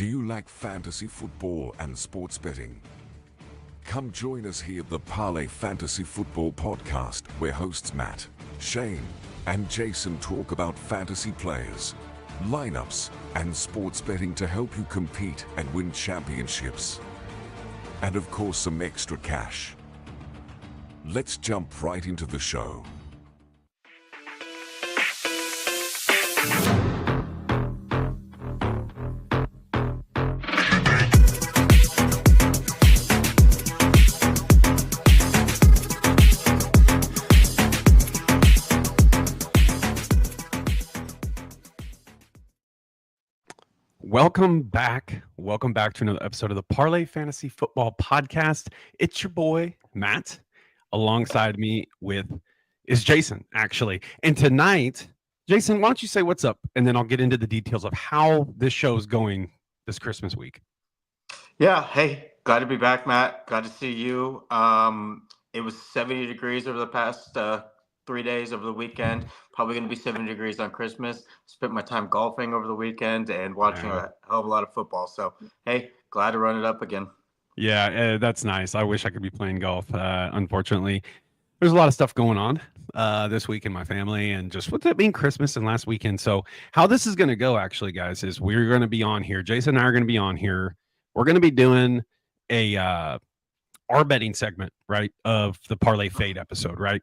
Do you like fantasy football and sports betting? Come join us here at the Parlay Fantasy Football Podcast, where hosts Matt, Shane, and Jason talk about fantasy players, lineups, and sports betting to help you compete and win championships. And of course, some extra cash. Let's jump right into the show. Welcome back to another episode of the Parlay Fantasy Football Podcast. It's your boy, Matt. Alongside me is Jason, actually. And tonight, Jason, why don't you say what's up? And then I'll get into the details of how this show is going this Christmas week. Yeah. Hey, glad to be back, Matt. Glad to see you. It was 70 degrees over the past 3 days over the weekend. Probably going to be 70 degrees on Christmas. Spent my time golfing over the weekend and watching a hell of a lot of football. So, hey, glad to run it up again. Yeah, that's nice. I wish I could be playing golf. Unfortunately, there's a lot of stuff going on this week in my family, and just with it being Christmas and last weekend. So how this is going to go, actually, guys, is we're going to be on here. Jason and I are going to be on here. We're going to be doing our betting segment, right, of the Parlay Fade episode, right?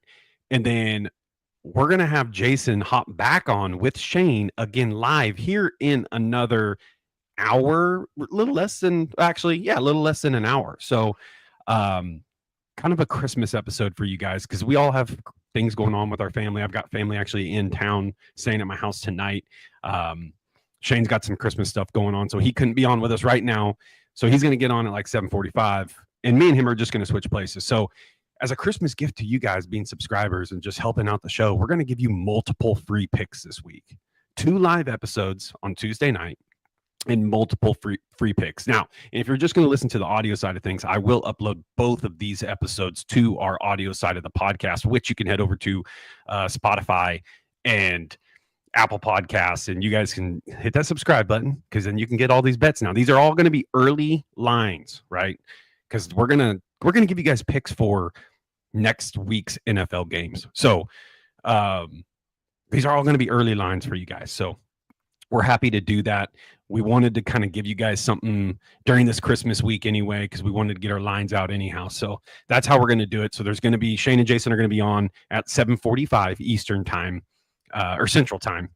And then we're going to have Jason hop back on with Shane again live here in another hour, a little less than an hour. So kind of a Christmas episode for you guys, because we all have things going on with our family. I've got family actually in town staying at my house tonight. Shane's got some Christmas stuff going on, so he couldn't be on with us right now. So he's going to get on at like 7:45, and me and him are just going to switch places. So as a Christmas gift to you guys being subscribers and just helping out the show, we're going to give you multiple free picks this week. 2 live episodes on Tuesday night and multiple free picks. Now, if you're just going to listen to the audio side of things, I will upload both of these episodes to our audio side of the podcast, which you can head over to Spotify and Apple Podcasts, and you guys can hit that subscribe button, because then you can get all these bets. Now, these are all going to be early lines, right? Because we're gonna give you guys picks for next week's NFL games. So these are all going to be early lines for you guys. So we're happy to do that. We wanted to kind of give you guys something during this Christmas week anyway, because we wanted to get our lines out anyhow. So that's how we're going to do it. So there's going to be Shane and Jason are going to be on at 7:45 Eastern time or Central time,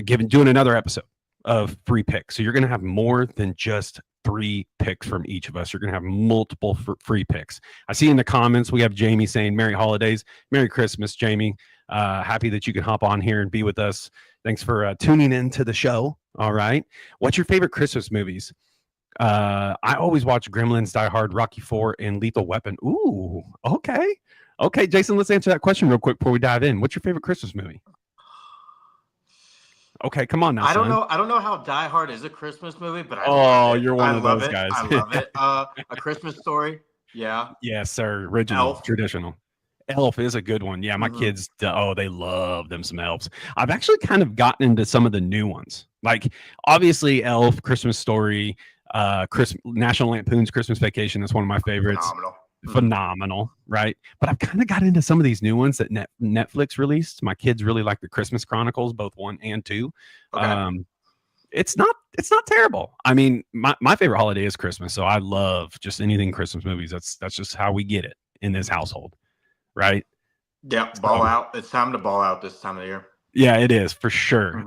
doing another episode of free picks. So you're going to have more than just 3 picks from each of us. You're going to have multiple free picks. I see in the comments we have Jamie saying Merry Holidays, Merry Christmas, Jamie. Happy that you can hop on here and be with us. Thanks for tuning in to the show. All right. What's your favorite Christmas movies? I always watch Gremlins, Die Hard, Rocky IV, and Lethal Weapon. Ooh, okay. Okay, Jason, let's answer that question real quick before we dive in. What's your favorite Christmas movie? Okay, come on now. I don't know how Die Hard is a Christmas movie, but you're one of those guys. I love it. A Christmas Story. Yeah. Yes, sir. Original, Elf. Traditional. Elf is a good one. Yeah, my kids, they love them some Elves. I've actually kind of gotten into some of the new ones. Like, obviously, Elf, Christmas Story, National Lampoon's Christmas Vacation. That's one of my favorites. Phenomenal, right? But I've kind of got into some of these new ones that Netflix released. My kids really like the Christmas Chronicles, both 1 and 2. Okay. It's not terrible. I mean, my favorite holiday is Christmas, so I love just anything Christmas movies. That's just how we get it in this household, right? Yeah, ball out. It's time to ball out this time of year. Yeah, it is for sure.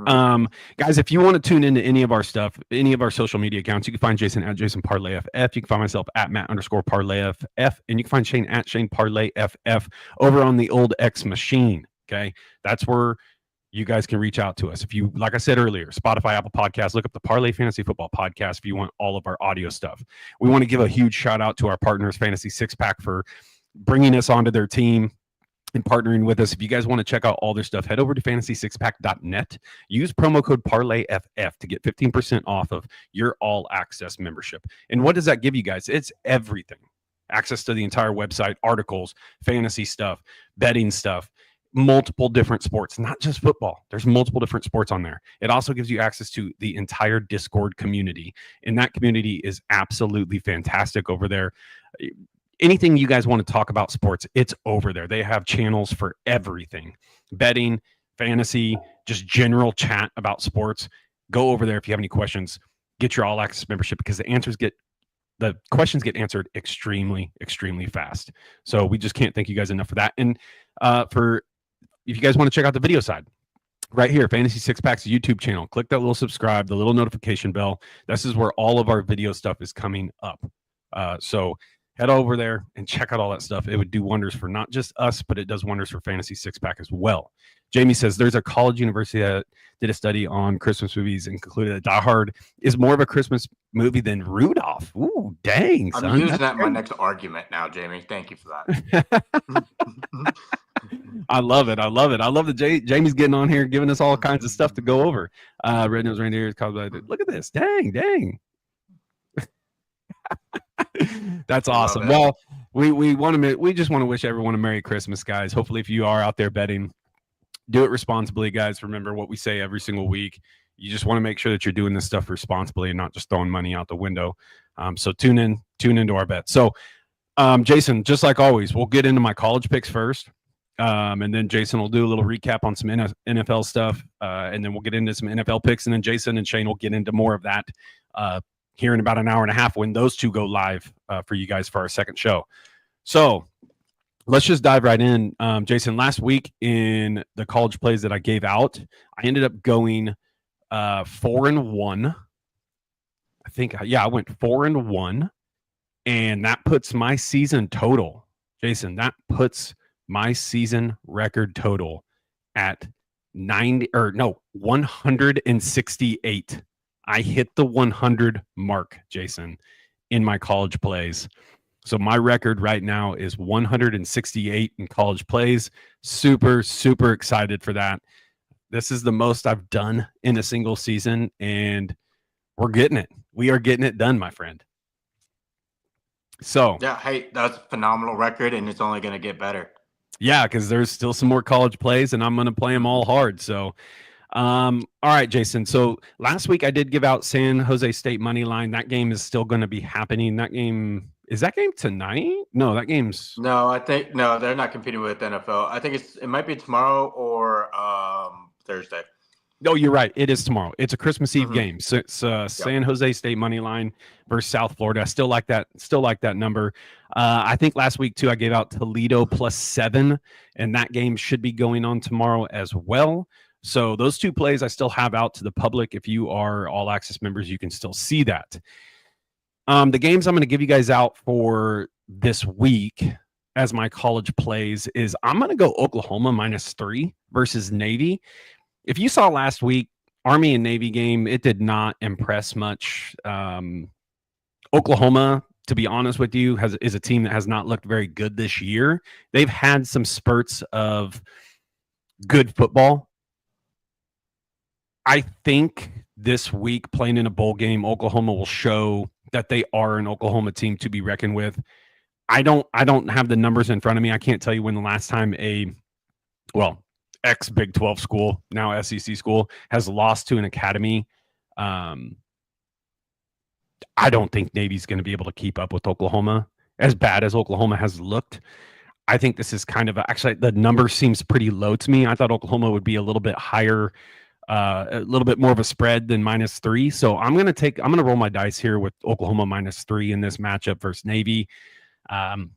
Guys, if you want to tune into any of our stuff, any of our social media accounts, you can find Jason at Jason Parlay FF. You can find myself at Matt_Parlay FF, and you can find Shane at Shane Parlay FF over on the old X machine. Okay, that's where you guys can reach out to us. If you, like I said earlier, Spotify, Apple Podcasts, look up the Parlay Fantasy Football Podcast if you want all of our audio stuff. We want to give a huge shout out to our partners, Fantasy Six Pack, for bringing us onto their team and partnering with us. If you guys want to check out all their stuff, head over to fantasy6pack.net. Use promo code ParlayFF to get 15% off of your all access membership. And what does that give you guys? It's everything. Access to the entire website, articles, fantasy stuff, betting stuff, multiple different sports, not just football. There's multiple different sports on there. It also gives you access to the entire Discord community, and that community is absolutely fantastic over there. Anything you guys want to talk about sports, it's over there. They have channels for everything: betting, fantasy, just general chat about sports. Go over there if you have any questions. Get your all access membership, because the questions get answered extremely, extremely fast. So we just can't thank you guys enough for that. And if you guys want to check out the video side, right here, Fantasy Six Pack's YouTube channel, click that little subscribe, the little notification bell. This is where all of our video stuff is coming up. So head over there and check out all that stuff. It would do wonders for not just us, but it does wonders for Fantasy Six Pack as well. Jamie says there's a college university that did a study on Christmas movies and concluded that Die Hard is more of a Christmas movie than Rudolph. Ooh, dang, son. I'm using that in my next argument now, Jamie. Thank you for that. I love it. I love that Jamie's getting on here, giving us all kinds of stuff to go over. Red Nose Reindeer is called. Look at this. Dang. That's awesome. Well, we just want to wish everyone a Merry Christmas, guys. Hopefully, if you are out there betting, do it responsibly, guys. Remember what we say every single week. You just want to make sure that you're doing this stuff responsibly and not just throwing money out the window. So tune into our bets. So, Jason, just like always, we'll get into my college picks first. And then Jason will do a little recap on some NFL stuff. And then we'll get into some NFL picks. And then Jason and Shane will get into more of that here in about an hour and a half when those two go live for you guys for our second show. So let's just dive right in. Jason, last week in the college plays that I gave out, I ended up going 4-1. I think, I went 4-1. And that puts my season total, Jason, that puts my season record total at 168. I hit the 100 mark, Jason, in my college plays. So my record right now is 168 in college plays. Super, super excited for that. This is the most I've done in a single season, and we're getting it. We are getting it done, my friend. So yeah, hey, that's a phenomenal record, and it's only going to get better. Yeah, because there's still some more college plays, and I'm going to play them all hard. So, all right, Jason. So last week I did give out San Jose State money line. That game is still going to be happening. Is that game tonight? No, that game's. No, they're not competing with NFL. I think it might be tomorrow or Thursday. No, you're right. It is tomorrow. It's a Christmas Eve game. So it's San Jose State money line versus South Florida. I still like that. Still like that number. I think last week too, I gave out Toledo +7, and that game should be going on tomorrow as well. So those two plays I still have out to the public. If you are all access members, you can still see that. The games I'm going to give you guys out for this week as my college plays is I'm going to go Oklahoma -3 versus Navy. If you saw last week, Army and Navy game, it did not impress much. Oklahoma, to be honest with you, is a team that has not looked very good this year. They've had some spurts of good football. I think this week, playing in a bowl game, Oklahoma will show that they are an Oklahoma team to be reckoned with. I don't have the numbers in front of me. I can't tell you when the last time ex-Big 12 school, now SEC school, has lost to an academy. I don't think Navy's going to be able to keep up with Oklahoma. As bad as Oklahoma has looked, I think this is kind of actually the number seems pretty low to me. I thought Oklahoma would be a little bit higher, a little bit more of a spread than -3. So I'm going to roll my dice here with Oklahoma -3 in this matchup versus Navy.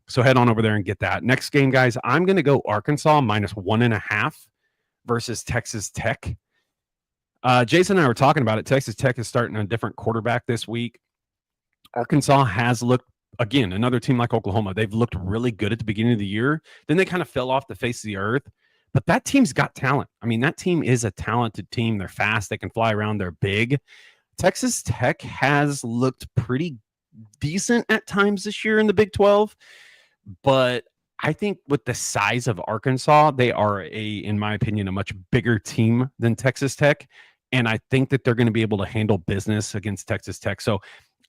So head on over there and get that. Next game, guys, I'm going to go Arkansas -1.5 versus Texas Tech. Jason and I were talking about it. Texas Tech is starting a different quarterback this week. Arkansas has looked, again, another team like Oklahoma. They've looked really good at the beginning of the year. Then they kind of fell off the face of the earth. But that team's got talent. I mean, that team is a talented team. They're fast. They can fly around. They're big. Texas Tech has looked pretty decent at times this year in the Big 12. But I think with the size of Arkansas, they are in my opinion, a much bigger team than Texas Tech. And I think that they're going to be able to handle business against Texas Tech. So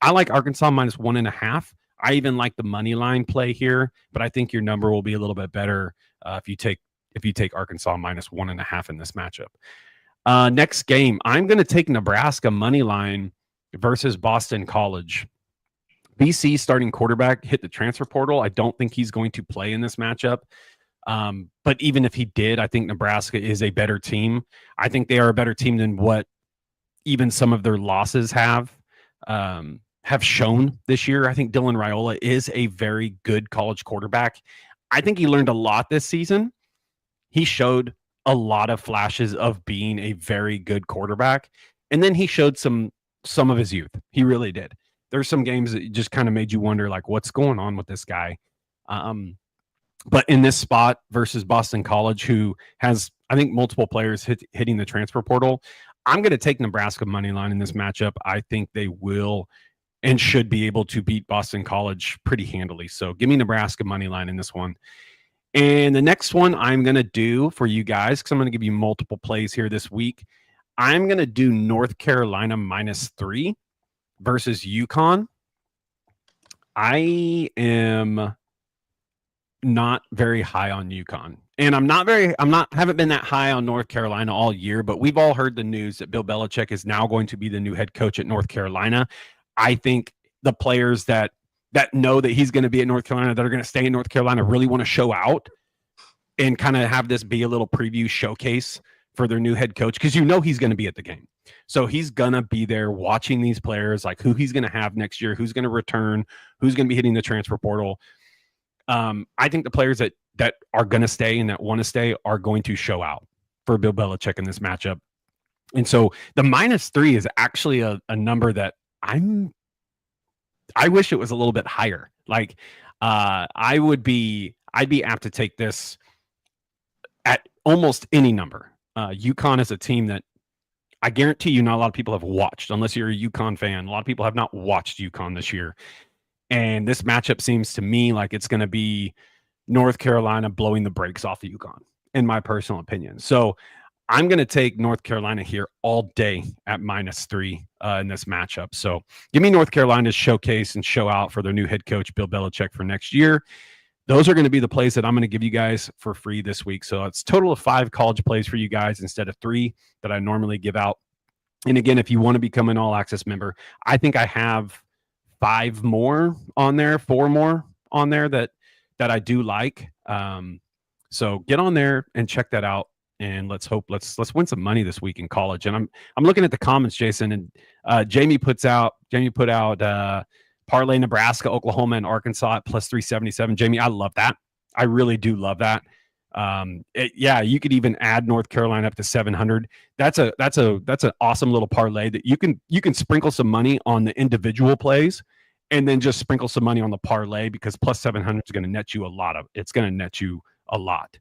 I like Arkansas -1.5. I even like the money line play here, but I think your number will be a little bit better if you take if you take Arkansas -1.5 in this matchup. Next game, I'm going to take Nebraska money line versus Boston College. BC starting quarterback hit the transfer portal. I don't think he's going to play in this matchup. But even if he did, I think Nebraska is a better team. I think they are a better team than what even some of their losses have shown this year. I think Dylan Raiola is a very good college quarterback. I think he learned a lot this season. He showed a lot of flashes of being a very good quarterback. And then he showed some of his youth. He really did. There's some games that just kind of made you wonder, like, what's going on with this guy? But in this spot versus Boston College, who has, I think, multiple players hitting the transfer portal, I'm going to take Nebraska money line in this matchup. I think they will and should be able to beat Boston College pretty handily. So give me Nebraska money line in this one. And the next one I'm going to do for you guys, because I'm going to give you multiple plays here this week, I'm going to do North Carolina -3 versus UConn. I am not very high on UConn. And haven't been that high on North Carolina all year, but we've all heard the news that Bill Belichick is now going to be the new head coach at North Carolina. I think the players that know that he's going to be at North Carolina, that are going to stay in North Carolina, really want to show out and kind of have this be a little preview showcase for their new head coach, because he's going to be at the game. So he's going to be there watching these players, like who he's going to have next year, who's going to return, who's going to be hitting the transfer portal. I think the players that are going to stay and that want to stay are going to show out for Bill Belichick in this matchup. And so the -3 is actually a number that I wish it was a little bit higher. Like I'd be apt to take this at almost any number. UConn is a team that I guarantee you not a lot of people have watched, unless you're a UConn fan. A lot of people have not watched UConn this year. And this matchup seems to me like it's going to be North Carolina blowing the brakes off of UConn, in my personal opinion. So I'm going to take North Carolina here all day at -3 in this matchup. So give me North Carolina's showcase and show out for their new head coach, Bill Belichick, for next year. Those are going to be the plays that I'm going to give you guys for free this week. So it's a total of 5 college plays for you guys instead of 3 that I normally give out. And again, if you want to become an All Access member, I think I have 5 more on there, 4 more on there that I do like. So get on there and check that out. And let's win some money this week in college. And I'm looking at the comments, Jason, and Jamie put out Parlay Nebraska, Oklahoma, and Arkansas at +377. Jamie, I love that. I really do love that. You could even add North Carolina up to 700. That's an awesome little parlay that you can sprinkle some money on the individual plays, and then just sprinkle some money on the parlay, because +700 is going to net you a lot.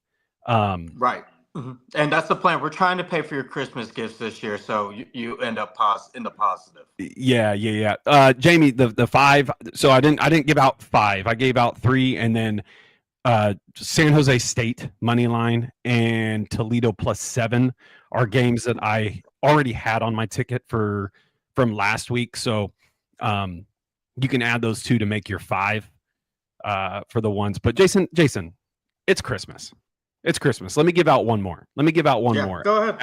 Right. Mm-hmm. And that's the plan. We're trying to pay for your Christmas gifts this year, so you end up in the positive. Yeah. Jamie, the 5. So I didn't give out 5. I gave out 3, and then San Jose State money line and Toledo +7 are games that I already had on my ticket from last week. So you can add those 2 to make your 5 for the ones. But Jason, it's Christmas. It's Christmas. Let me give out one more. More. Go ahead.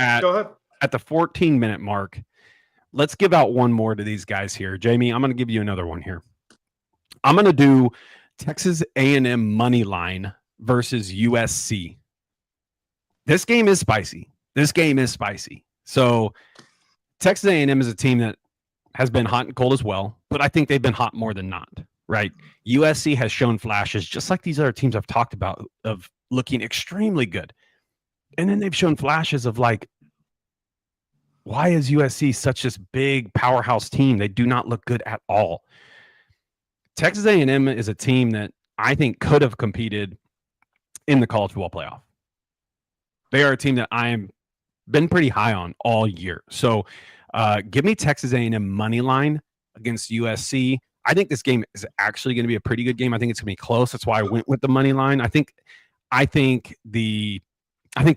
At the 14-minute mark, let's give out one more to these guys here. Jamie, I'm going to give you another one here. I'm going to do Texas A&M money line versus USC. This game is spicy. So Texas A&M is a team that has been hot and cold as well, but I think they've been hot more than not, right? USC has shown flashes, just like these other teams I've talked about, of looking extremely good. And then they've shown flashes of, like, why is USC such this big powerhouse team? They do not look good at all. Texas A&M is a team that I think could have competed in the college football playoff. They are a team that I've been pretty high on all year. So give me Texas A&M money line against USC. I think this game is actually going to be a pretty good game. I think it's going to be close. That's why I went with the money line. I think the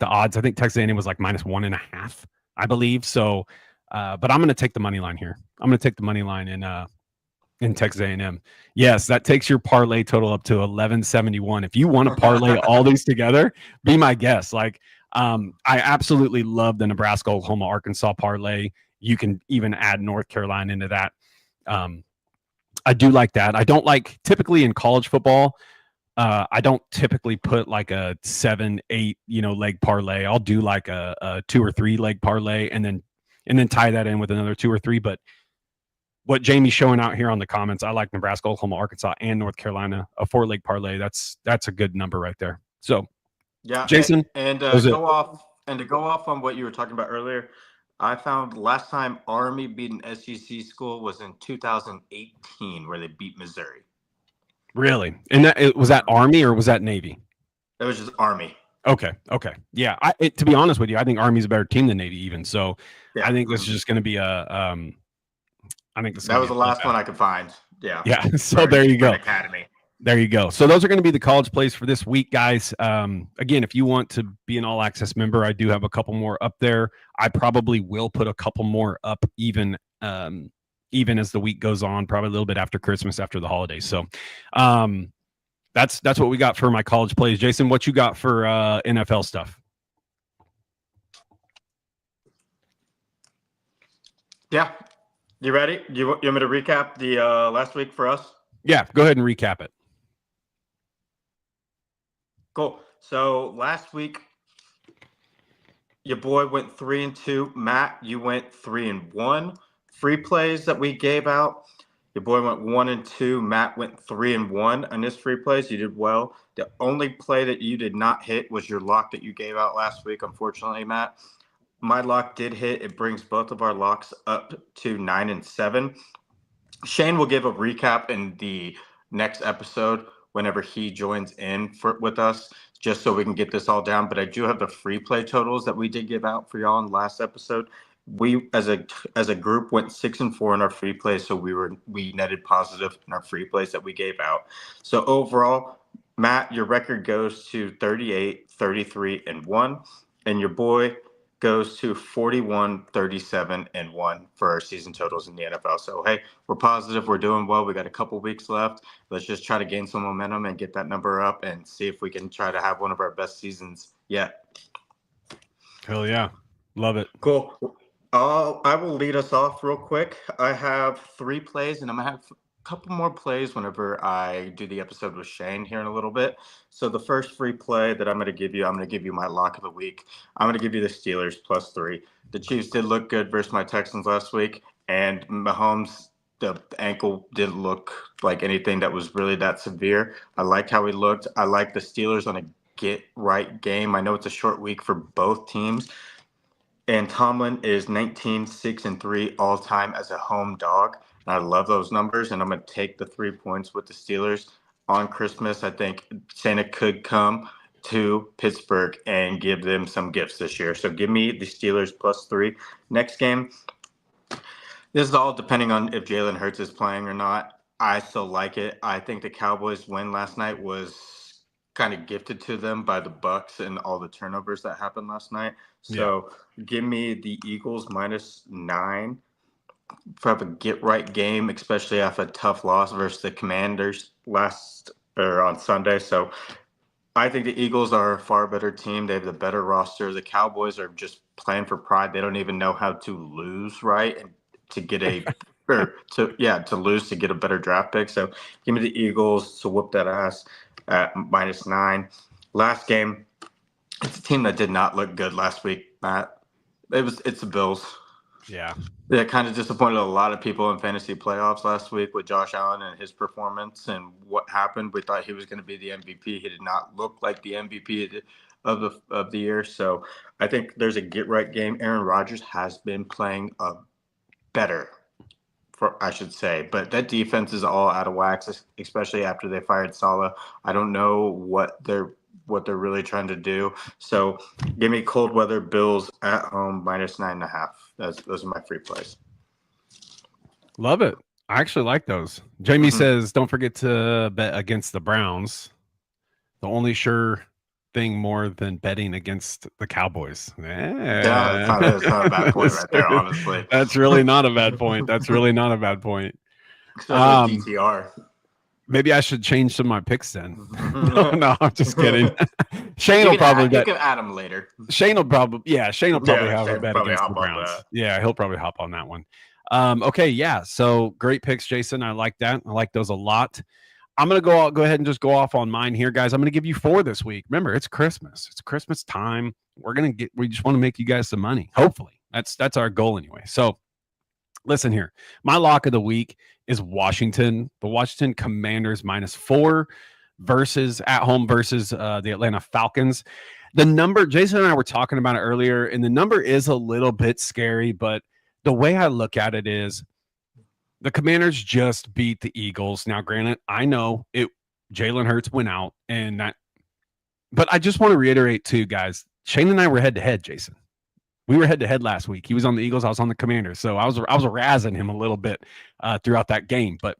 odds, I think Texas A&M was like -1.5, I believe. So, but I'm going to take the money line here. I'm going to take the money line in Texas A&M. Yes, that takes your parlay total up to 1171. If you want to parlay all these together, be my guest. Like, I absolutely love the Nebraska, Oklahoma, Arkansas parlay. You can even add North Carolina into that. I do like that. I don't like typically in college football. I don't typically put like a 7-8 leg parlay. I'll do like a 2 or 3 leg parlay and then tie that in with another 2 or 3. But what Jamie's showing out here on the comments, I like Nebraska, Oklahoma, Arkansas, and North Carolina. A 4 leg parlay. That's a good number right there. So yeah, Jason, and to go off on what you were talking about earlier, I found last time Army beat an SEC school was in 2018, where they beat Missouri. Really? And was that Army or was that Navy? It was just Army. Okay. Yeah. To be honest with you, I think Army's a better team than Navy even. So yeah. I think this is just going to be I think that was the last one I could find. Yeah. Yeah. So there you go. Academy. There you go. So those are going to be the college plays for this week, guys. Again, if you want to be an all access member, I do have a couple more up there. I probably will put a couple more up even as the week goes on, probably a little bit after Christmas, after the holidays. So that's what we got for my college plays. Jason, what you got for NFL stuff? Yeah. You ready? You want me to recap the last week for us? Yeah, go ahead and recap it. Cool. So last week, your boy went 3-2. Matt, you went 3-1. Free plays that we gave out, your boy went 1-2. Matt went 3-1 on his free plays. You did well. The only play that you did not hit was your lock that you gave out last week, unfortunately, Matt. My lock did hit. It brings both of our locks up to 9-7. Shane will give a recap in the next episode whenever he joins in with us, just so we can get this all down. But I do have the free play totals that we did give out for y'all in the last episode. We as a group went 6-4 in our free plays, so we netted positive in our free plays that we gave out. So overall, Matt, your record goes to 38, 33-1, and your boy goes to 41, 37-1 for our season totals in the NFL. So, hey, we're positive. We're doing well. We got a couple weeks left. Let's just try to gain some momentum and get that number up and see if we can try to have one of our best seasons yet. Hell yeah. Love it. Cool. I will lead us off real quick. I have 3 plays, and I'm going to have a couple more plays whenever I do the episode with Shane here in a little bit. So the first free play that I'm going to give you my lock of the week. I'm going to give you the Steelers +3. The Chiefs did look good versus my Texans last week, and Mahomes, the ankle didn't look like anything that was really that severe. I liked how he looked. I like the Steelers on a get-right game. I know it's a short week for both teams. And Tomlin is 19-6-3 all-time as a home dog. And I love those numbers, and I'm going to take the 3 points with the Steelers on Christmas. I think Santa could come to Pittsburgh and give them some gifts this year. So give me the Steelers +3. Next game, this is all depending on if Jalen Hurts is playing or not. I still like it. I think the Cowboys' win last night was kind of gifted to them by the Bucks and all the turnovers that happened last night. So give me the Eagles -9 for a get-right game, especially after a tough loss versus the Commanders on Sunday. So I think the Eagles are a far better team. They have the better roster. The Cowboys are just playing for pride. They don't even know how to lose right and to get to lose to get a better draft pick. So give me the Eagles to whoop that ass at -9. Last game, it's a team that did not look good last week, Matt. It's the Bills. Yeah. That kind of disappointed a lot of people in fantasy playoffs last week with Josh Allen and his performance and what happened. We thought he was going to be the MVP. He did not look like the MVP of the year. So I think there's a get-right game. Aaron Rodgers has been playing better, I should say. But that defense is all out of whack, especially after they fired Saleh. I don't know what they're really trying to do. So give me cold weather Bills at home -9.5. Those are my free plays. Love it. I actually like those. Jamie says, don't forget to bet against the Browns. The only sure thing more than betting against the Cowboys. Yeah, that's not a bad point right there, honestly. That's really not a bad point. That's really not a bad point. Especially DTR. Maybe I should change some of my picks then. no, I'm just kidding. Shane will probably you can add him later. Shane will probably have a bet against the Browns. Yeah, he'll probably hop on that one. Okay, yeah. So great picks, Jason. I like that. I like those a lot. I'm gonna go ahead and just go off on mine here, guys. I'm gonna give you 4 this week. Remember, it's Christmas. It's Christmas time. We just want to make you guys some money. Hopefully, that's our goal anyway. So listen here. My lock of the week is Washington. The Washington Commanders -4 at home versus the Atlanta Falcons. The number, Jason and I were talking about it earlier, and the number is a little bit scary, but the way I look at it is the Commanders just beat the Eagles. Now, granted, I know Jalen Hurts went out, but I just want to reiterate too, guys. Shane and I were head-to-head, Jason. We were head-to-head last week. He was on the Eagles. I was on the Commanders. So I was razzing him a little bit throughout that game. But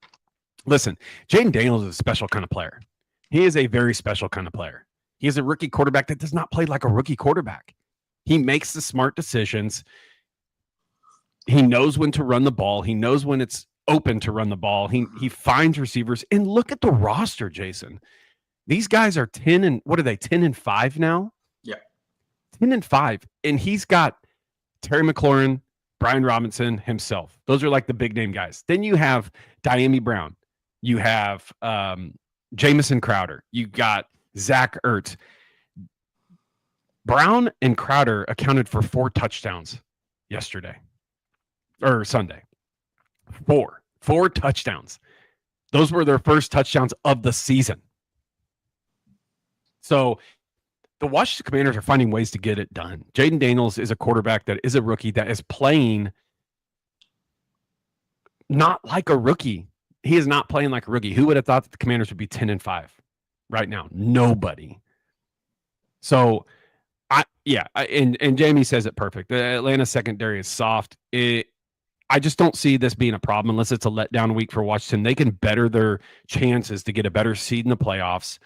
listen, Jaden Daniels is a special kind of player. He is a very special kind of player. He is a rookie quarterback that does not play like a rookie quarterback. He makes the smart decisions. He knows when to run the ball. He knows when it's open to run the ball. He finds receivers. And look at the roster, Jason. These guys are 10 and 5 now? 10 and 5, and he's got Terry McLaurin, Brian Robinson himself. Those are like the big name guys. Then you have Diami Brown. You have Jamison Crowder. You got Zach Ertz. Brown and Crowder accounted for 4 touchdowns Sunday. 4 touchdowns. Those were their first touchdowns of the season. So the Washington Commanders are finding ways to get it done. Jaden Daniels is a quarterback that is a rookie that is playing not like a rookie. He is not playing like a rookie. Who would have thought that the Commanders would be 10 and 5 right now? Nobody. So, and Jamie says it perfect. The Atlanta secondary is soft. I just don't see this being a problem unless it's a letdown week for Washington. They can better their chances to get a better seed in the playoffs.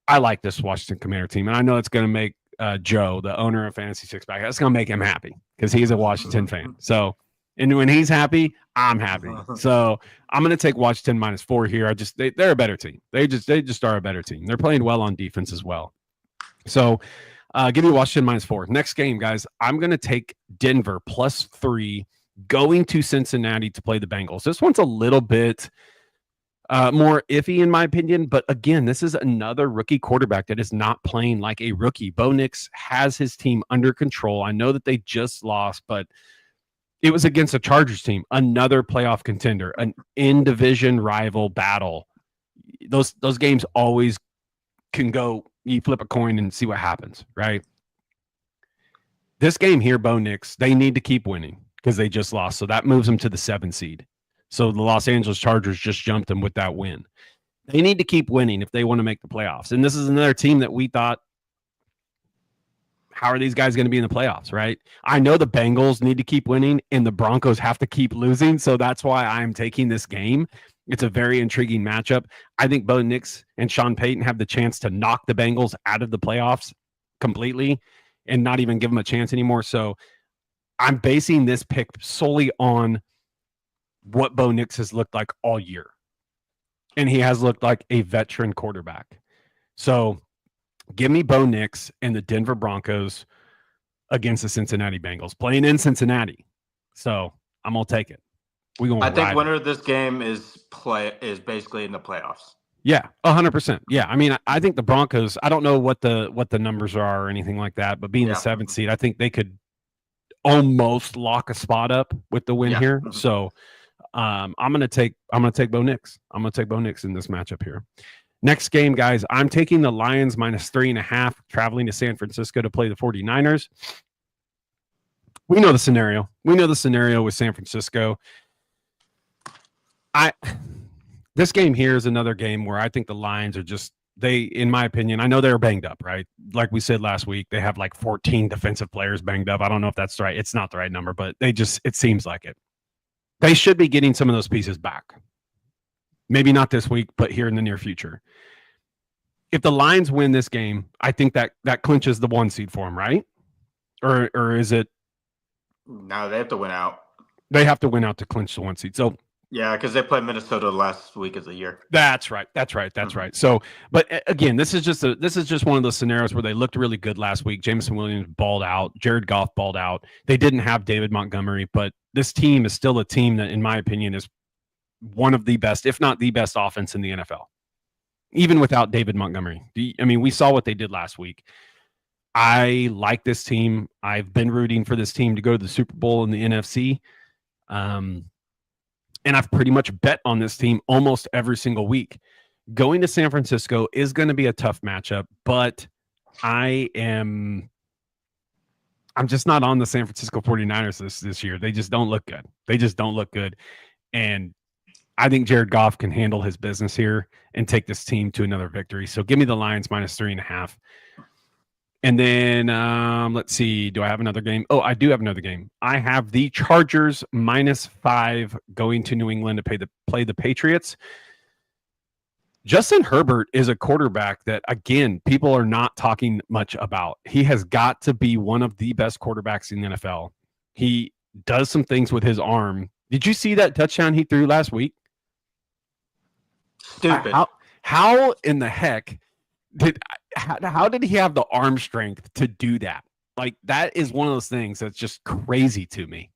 I like this Washington Commander team, and I know it's going to make Joe, the owner of Fantasy Six Pack, that's going to make him happy because he's a Washington fan. So, and when he's happy, I'm happy. So I'm going to take Washington -4 here. They're a better team. They just are a better team. They're playing well on defense as well. So give me Washington -4. Next game, guys, I'm going to take Denver +3 going to Cincinnati to play the Bengals. This one's a little bit more iffy in my opinion, but again, this is another rookie quarterback that is not playing like a rookie. Bo Nix has his team under control. I know that they just lost, but it was against a Chargers team, another playoff contender, an in-division rival battle. Those games always can go, you flip a coin and see what happens, right? This game here, Bo Nix, they need to keep winning because they just lost. So that moves them to the 7 seed. So the Los Angeles Chargers just jumped them with that win. They need to keep winning if they want to make the playoffs. And this is another team that we thought, how are these guys going to be in the playoffs, right? I know the Bengals need to keep winning and the Broncos have to keep losing. So that's why I'm taking this game. It's a very intriguing matchup. I think Bo Nix and Sean Payton have the chance to knock the Bengals out of the playoffs completely and not even give them a chance anymore. So I'm basing this pick solely on what Bo Nix has looked like all year. And he has looked like a veteran quarterback. So give me Bo Nix and the Denver Broncos against the Cincinnati Bengals, playing in Cincinnati. So I'm going to take it. I think winner of this game is basically in the playoffs. Yeah, 100%. Yeah, I mean, I think the Broncos, I don't know what the numbers are or anything like that, but being the 7th seed, I think they could almost lock a spot up with the win here. So I'm gonna take Bo Nix. I'm gonna take Bo Nix in this matchup here. Next game, guys, I'm taking the Lions -3.5, traveling to San Francisco to play the 49ers. We know the scenario. We know the scenario with San Francisco. This game here is another game where I think the Lions are just, in my opinion, I know they're banged up, right? Like we said last week, they have like 14 defensive players banged up. I don't know if that's right. It's not the right number, but it seems like it. They should be getting some of those pieces back. Maybe not this week, but here in the near future. If the Lions win this game, I think that clinches the 1 seed for them, right? Or is it? No, they have to win out. They have to win out to clinch the 1 seed. So Yeah, because they played Minnesota last week of the year. That's right. So, but again, this is just one of those scenarios where they looked really good last week. Jameson Williams balled out. Jared Goff balled out. They didn't have David Montgomery, but this team is still a team that, in my opinion, is one of the best, if not the best, offense in the NFL, even without David Montgomery. I mean, we saw what they did last week. I like this team. I've been rooting for this team to go to the Super Bowl in the NFC. And I've pretty much bet on this team almost every single week. Going to San Francisco is going to be a tough matchup, but I'm just not on the San Francisco 49ers this year. They just don't look good. And I think Jared Goff can handle his business here and take this team to another victory. So give me the Lions -3.5. And then let's see. Do I have another game? Oh, I do have another game. I have the Chargers -5 going to New England to play the Patriots. Justin Herbert is a quarterback that, again, people are not talking much about. He has got to be one of the best quarterbacks in the NFL. He does some things with his arm. Did you see that touchdown he threw last week? Stupid. How in the heck how did he have the arm strength to do that? Like, that is one of those things that's just crazy to me.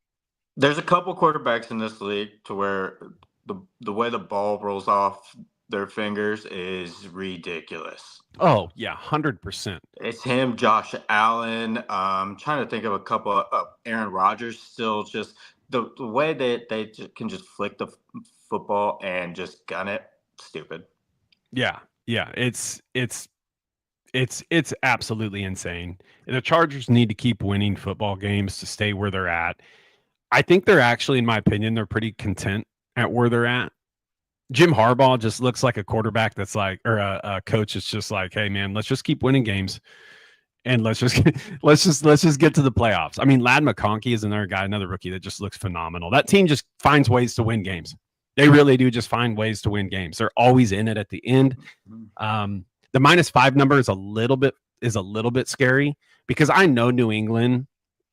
There's a couple quarterbacks in this league to where the way the ball rolls off their fingers is ridiculous. Oh, yeah, 100%. It's him, Josh Allen. I'm trying to think of a couple of Aaron Rodgers. Still, just the way that they can just flick the football and just gun it. Stupid. Yeah, it's absolutely insane. The Chargers need to keep winning football games to stay where they're at. I think they're actually, in my opinion, they're pretty content at where they're at. Jim Harbaugh just looks like a quarterback that's like, or a coach that's just like, hey man, let's just keep winning games, and let's just get to the playoffs. I mean, Ladd McConkey is another guy, another rookie that just looks phenomenal. That team just finds ways to win games. They really do just find ways to win games. They're always in it at the end. The -5 number is a little bit scary because I know New England,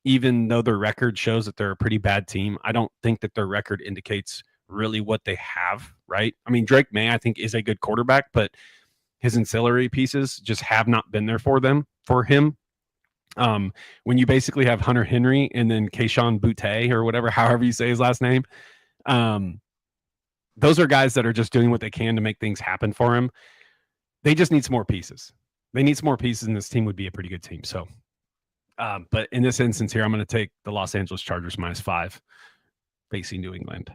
even though their record shows that they're a pretty bad team, I don't think that their record indicates really what they have, right? I mean, Drake May, I think, is a good quarterback, but his ancillary pieces just have not been there for him. When you basically have Hunter Henry and then Kayshon Boutte or whatever, however you say his last name, those are guys that are just doing what they can to make things happen for him. They just need some more pieces. They need some more pieces, and this team would be a pretty good team. So, but in this instance here, I'm going to take the Los Angeles Chargers -5 facing New England.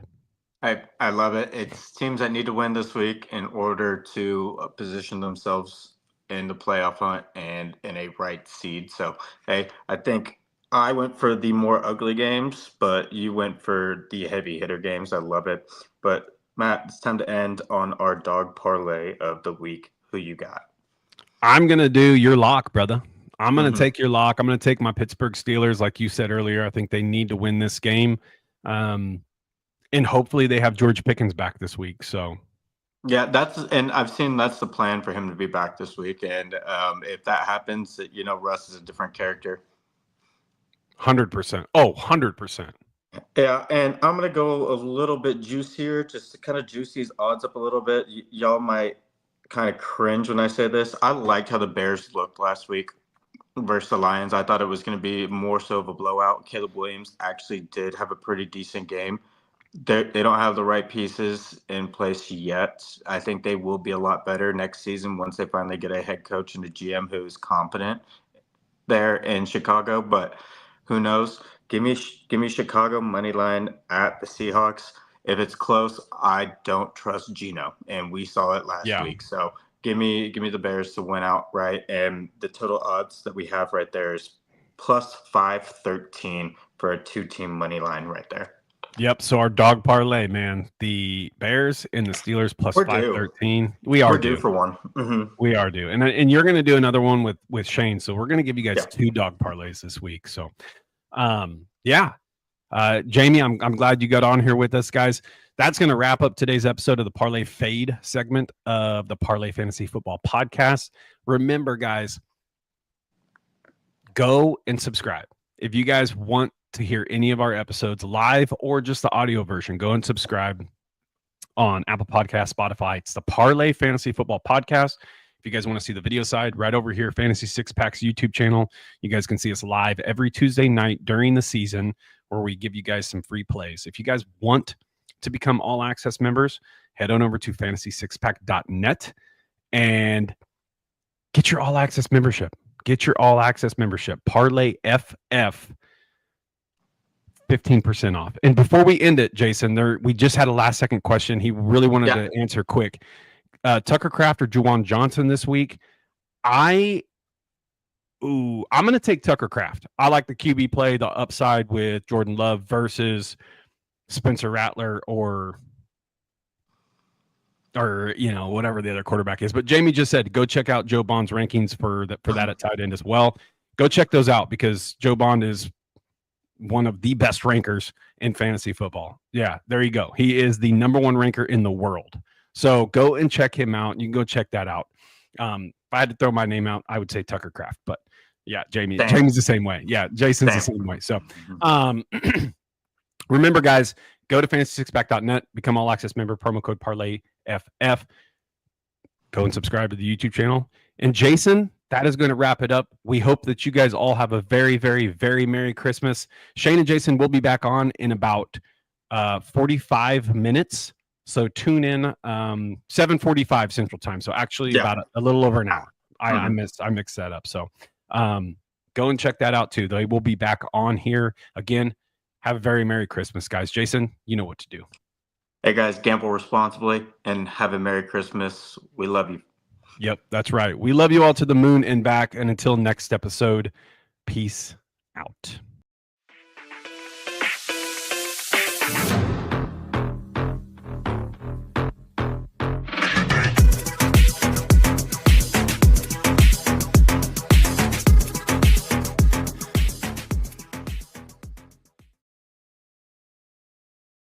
I love it. It's teams that need to win this week in order to position themselves in the playoff hunt and in a right seed. So, hey, I think I went for the more ugly games, but you went for the heavy hitter games. I love it. But Matt, it's time to end on our dog parlay of the week. Who you got? I'm going to do your lock, brother. I'm going to take your lock. I'm going to take my Pittsburgh Steelers. Like you said earlier, I think they need to win this game. And hopefully they have George Pickens back this week. So, yeah, and I've seen that's the plan for him to be back this week. And if that happens, Russ is a different character. 100%. Oh, 100%. Yeah, and I'm going to go a little bit juicier, just to kind of juice these odds up a little bit. Y'all might kind of cringe when I say this. I liked how the Bears looked last week versus the Lions. I thought it was going to be more so of a blowout. Caleb Williams actually did have a pretty decent game. They don't have the right pieces in place yet. I think they will be a lot better next season once they finally get a head coach and a GM who is competent there in Chicago. But who knows? Give me Chicago money line at the Seahawks. If it's close, I don't trust Geno, and we saw it last week. So give me the Bears to win outright, and the total odds that we have right there is +513 for a 2-team money line right there. Yep. So our dog parlay, man, the Bears and the Steelers +513. We're due for one. Mm-hmm. We are due, and you're going to do another one with Shane. So we're going to give you guys 2 dog parlays this week. So, Jamie, I'm glad you got on here with us, guys. That's going to wrap up today's episode of the Parlay Fade segment of the Parlay Fantasy Football Podcast. Remember, guys, go and subscribe. If you guys want to hear any of our episodes live or just the audio version, go and subscribe. on Apple Podcasts, Spotify. It's the Parlay Fantasy Football Podcast. If you guys want to see the video side, right over here, Fantasy Six Packs YouTube channel. You guys can see us live every Tuesday night during the season where we give you guys some free plays. If you guys want to become all access members, head on over to fantasy6pack.net and get your all access membership. Get your all access membership. Parlay FF 15% off. And before we end it, Jason, we just had a last second question. He really wanted to answer quick. Tucker Kraft or Juwan Johnson this week? I'm going to take Tucker Kraft. I like the QB play, the upside with Jordan Love versus Spencer Rattler or whatever the other quarterback is. But Jamie just said go check out Joe Bond's rankings for that at tight end as well. Go check those out because Joe Bond is one of the best rankers in fantasy football. Yeah, there you go. He is the number one ranker in the world. So go and check him out. You can go check that out. If I had to throw my name out, I would say Tucker Kraft. But yeah, Jamie's the same way. Yeah, Jason's the same way. So remember, guys, go to fantasy6pack.net, become all access member, promo code Parlay FF. Go and subscribe to the YouTube channel. And Jason, that is going to wrap it up. We hope that you guys all have a very, very, very Merry Christmas. Shane and Jason will be back on in about 45 minutes. So tune in 7:45 Central Time. So actually about a little over an hour. I mixed that up. So go and check that out too. They will be back on here again. Have a very Merry Christmas, guys. Jason, you know what to do. Hey guys, gamble responsibly and have a Merry Christmas. We love you. Yep, that's right. We love you all to the moon and back. And until next episode, peace out.